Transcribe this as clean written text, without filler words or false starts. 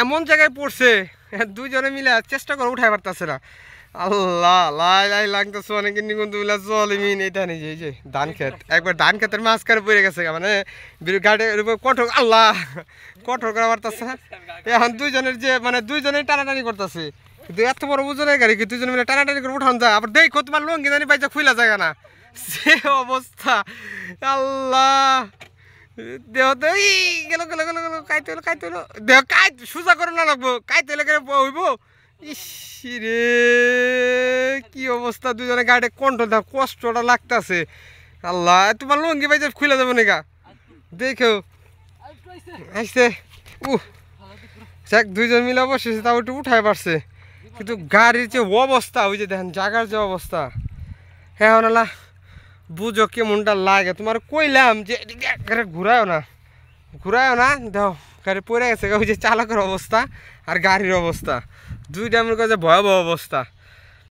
এমন জায়গায় পড়ছে দুইজনে মিলে চেষ্টা করে উঠাই পারতেছে না। আল্লাহ লাই লাই লাগতেছে অনেক কিন্তু জল মিন এটা নেই যে ধান ক্ষেত একবার ধান ক্ষেতের মাঝখানে পড়ে গেছে মানে গাড়ির উপর কঠোর আল্লাহ কঠোর করা পারতেছে। এখন দুইজনের যে মানে দুইজনেই টানাটানি করতেছে কিন্তু এত বড় ওজনের গাড়ি কি দুইজনে মিলে টানাটানি করে উঠান যায়। আবার দেখো তোমার লঙ্গি জানি পাইছে খুলা যায় না সে অবস্থা। আল্লাহ দেহ তো গেল গেল গেল গেল কাইতে হলো কাইতে হলো দেহ কাই সোজা করে না লাগবো কাইতে হলে কেন হইব। ইসরে কি অবস্থা দুজনে গাড়ি কন্ট্রোল দাও কষ্টটা লাগতেছে। আল্লাহ তোমার লঙ্গি পাইছে খুলে যাবো নাকি দেখো আসছে দুইজন মিলে অবশেষে তাও একটু উঠাই পারছে কিন্তু গাড়ির যে অবস্থা ওই যে দেখেন জায়গার যে অবস্থা হ্যাঁ না বুঝো কেমনটা লাগে। তোমার কইলাম যে ঘুরায়ও না দাও গাড়ি পড়ে গেছে ওই যে চালকের অবস্থা আর গাড়ির অবস্থা দুইটা আমার কাছে ভয়াবহ অবস্থা।